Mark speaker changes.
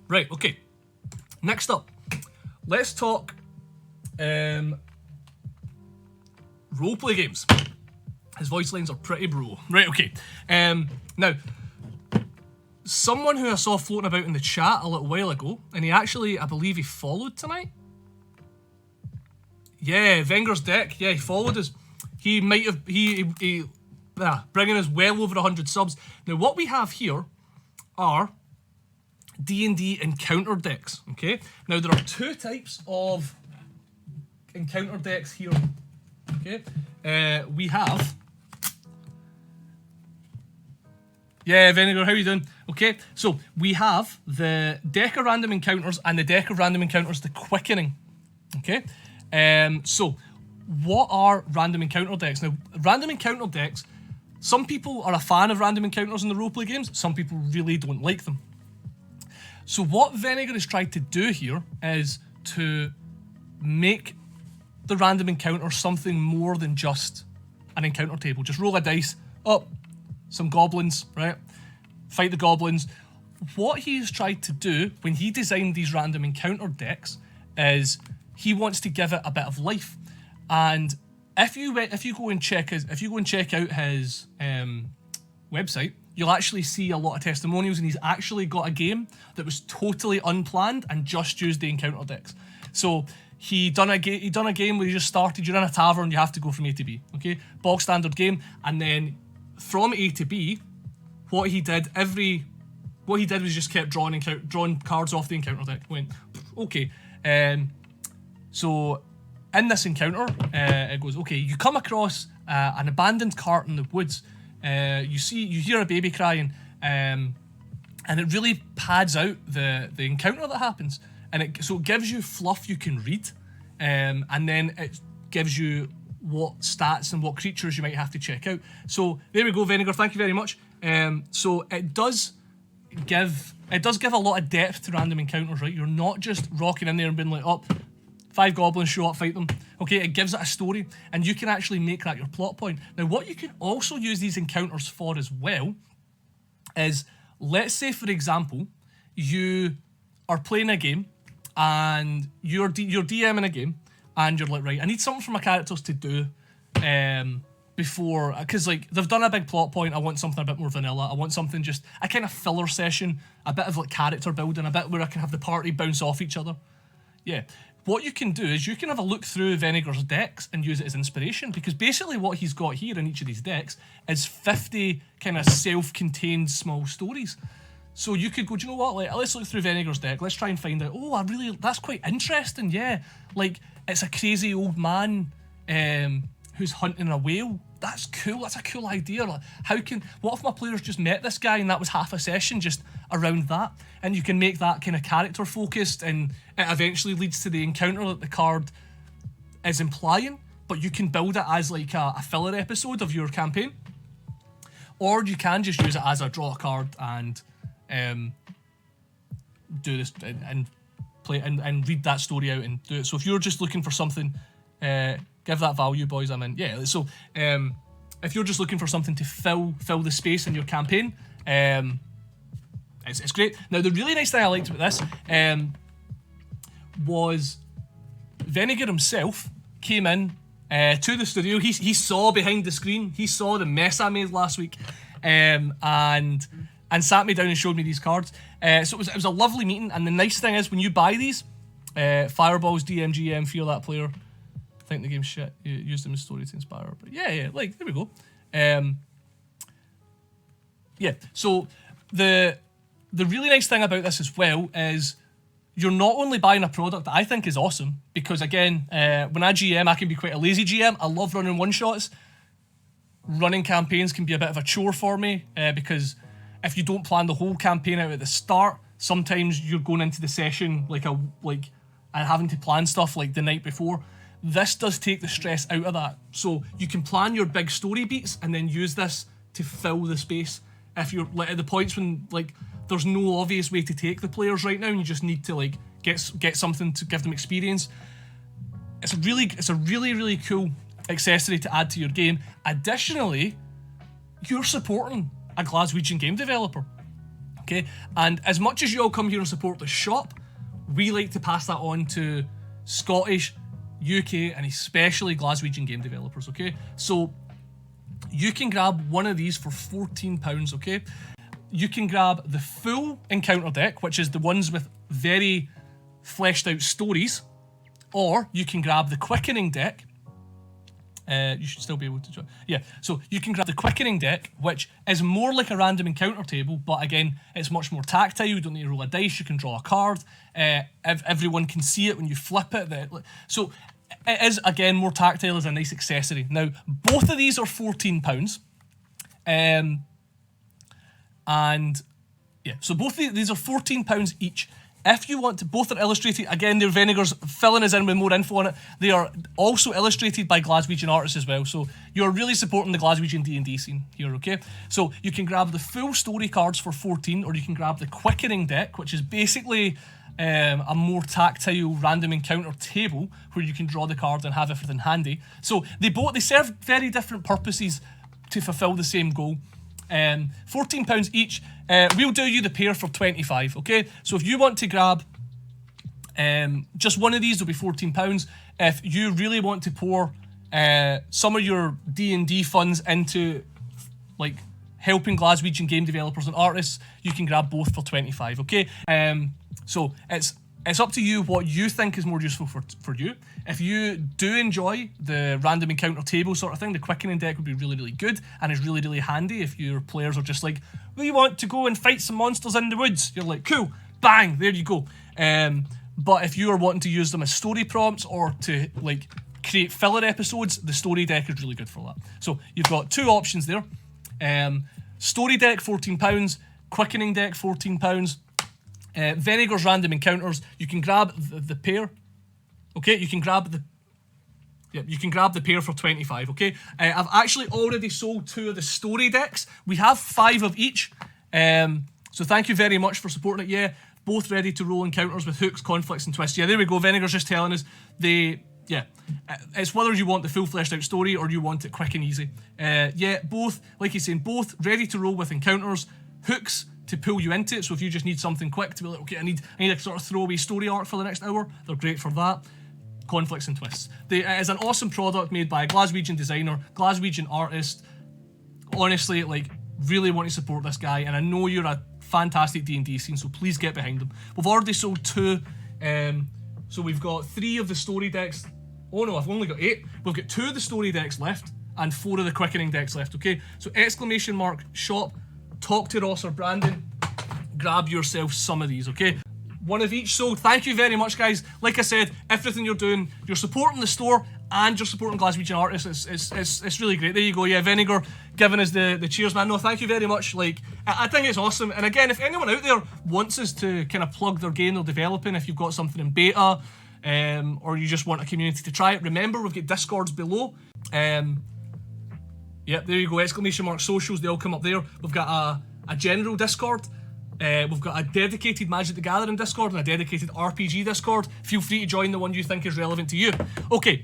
Speaker 1: Right, okay. Next up, let's talk roleplay games. His voice lines are pretty bro. Right, okay. Now, someone who I saw floating about in the chat a little while ago, and he actually, I believe he followed tonight. Yeah, Venger's deck. Yeah, he followed us. He might have, bringing us well over 100 subs. Now, what we have here are D&D encounter decks, okay? Now, there are two types of encounter decks here, okay? We have... Yeah, Venger, how you doing? Okay, so we have the deck of random encounters and the deck of random encounters, the quickening, okay? So, what are random encounter decks? Now, random encounter decks, some people are a fan of random encounters in the roleplay games, some people really don't like them. So what Venger has tried to do here is to make the random encounter something more than just an encounter table. Just roll a dice, some goblins, right? Fight the goblins. What he's tried to do when he designed these random encounter decks is he wants to give it a bit of life. And if you go and check out his website, you'll actually see a lot of testimonials, and he's actually got a game that was totally unplanned and just used the encounter decks. So he done a game where you just started, you're in a tavern, you have to go from A to B, okay? Bog standard game, and then from A to B, what he did was just kept drawing cards off the encounter deck. Went, okay. So in this encounter, it goes, okay, you come across an abandoned cart in the woods. You hear a baby crying, and it really pads out the encounter that happens, and it gives you fluff you can read, and then it gives you what stats and what creatures you might have to check out. So there we go, Venger. Thank you very much. So it does give a lot of depth to random encounters, right? You're not just rocking in there and being like, oh, 5 goblins show up, fight them. Okay, it gives it a story, and you can actually make that your plot point. Now, what you can also use these encounters for as well is, let's say, for example, you are playing a game, and you're DMing a game, and you're like, right, I need something for my characters to do before, because like they've done a big plot point. I want something a bit more vanilla. I want something just a kind of filler session, a bit of like character building, a bit where I can have the party bounce off each other. Yeah. What you can do is you can have a look through Vener's decks and use it as inspiration, because basically what he's got here in each of these decks is 50 kind of self-contained small stories. So you could go, do you know what, like, let's look through Vener's deck, let's try and find out, that's quite interesting, yeah. Like, it's a crazy old man who's hunting a whale. That's cool, that's a cool idea. Like, what if my players just met this guy and that was half a session just around that? And you can make that kind of character focused, and it eventually leads to the encounter that the card is implying, but you can build it as like a filler episode of your campaign. Or you can just use it as a draw a card and do this and play and read that story out and do it. So if you're just looking for something, give that value, boys. I'm in. Yeah. So if you're just looking for something to fill the space in your campaign, it's great. Now, the really nice thing I liked about this was Venger himself came in to the studio. He saw behind the screen. He saw the mess I made last week, and sat me down and showed me these cards. So it was a lovely meeting. And the nice thing is, when you buy these, Fireballs, DMGM, Fear That Player, I think the game's shit. You use them as story to inspire. But yeah, like, there we go. Yeah, so the really nice thing about this as well is you're not only buying a product that I think is awesome, because again, when I GM, I can be quite a lazy GM. I love running one-shots. Running campaigns can be a bit of a chore for me, because if you don't plan the whole campaign out at the start, sometimes you're going into the session and having to plan stuff like the night before. This does take the stress out of that. So you can plan your big story beats and then use this to fill the space. If you're like at the points when like there's no obvious way to take the players right now, and you just need to like get something to give them experience. It's a really cool accessory to add to your game. Additionally, you're supporting a Glaswegian game developer. Okay, and as much as you all come here and support the shop, we like to pass that on to Scottish, UK, and especially Glaswegian game developers, okay? So you can grab one of these for £14, okay? You can grab the full encounter deck, which is the ones with very fleshed out stories, or you can grab the quickening deck. You should still be able to join. Yeah, so you can grab the quickening deck, which is more like a random encounter table, but again, it's much more tactile. You don't need to roll a dice. You can draw a card. Everyone can see it when you flip it. So it is, again, more tactile as a nice accessory. Now, both of these are £14. And yeah, so both of these are £14 each. If you want to, both are illustrated, again, they're Venger's filling us in with more info on it. They are also illustrated by Glaswegian artists as well. So you're really supporting the Glaswegian D&D scene here, okay? So you can grab the full story cards for 14, or you can grab the quickening deck, which is basically a more tactile random encounter table where you can draw the card and have everything handy. So they serve very different purposes to fulfill the same goal. £14 each. We'll do you the pair for 25, okay? So if you want to grab just one of these, it'll be £14. If you really want to pour some of your D&D funds into like helping Glaswegian game developers and artists, you can grab both for 25, okay? So it's up to you what you think is more useful for you. If you do enjoy the random encounter table sort of thing, the quickening deck would be really, really good and is really, really handy if your players are just like, we want to go and fight some monsters in the woods. You're like, cool, bang, there you go. But if you are wanting to use them as story prompts or to like create filler episodes, the story deck is really good for that. So you've got two options there. Story deck, £14. Quickening deck, £14. Vener's random encounters, you can grab the pair. Okay, you can grab the pair for 25, okay? I've actually already sold 2 of the story decks. We have 5 of each. So thank you very much for supporting it. Yeah, both ready to roll encounters with hooks, conflicts, and twists. Yeah, there we go. Vener's just telling us it's whether you want the full fleshed out story or you want it quick and easy. Yeah, both, like he's saying, both ready to roll with encounters, hooks to pull you into it. So if you just need something quick to be like, okay, I need a sort of throwaway story arc for the next hour, they're great for that. Conflicts and twists. It is an awesome product made by a Glaswegian designer, Glaswegian artist. Honestly, like, really want to support this guy, and I know you're a fantastic D&D scene, so please get behind him. We've already sold 2, so we've got 3 of the story decks. Oh no, I've only got 8. We've got 2 of the story decks left and 4 of the quickening decks left, okay? So !shop, talk to Ross or Brandon, grab yourself some of these, okay? One of each sold. Thank you very much, guys. Like I said, everything you're doing, you're supporting the store and you're supporting Glaswegian artists. It's really great. There you go. Yeah, Venger giving us the cheers, man. No, thank you very much. Like, I think it's awesome. And again, if anyone out there wants us to kind of plug their game they're developing, if you've got something in beta, or you just want a community to try it, remember we've got Discords below. Yep, there you go. !socials, they all come up there. We've got a general Discord. We've got a dedicated Magic the Gathering Discord and a dedicated RPG Discord. Feel free to join the one you think is relevant to you. Okay,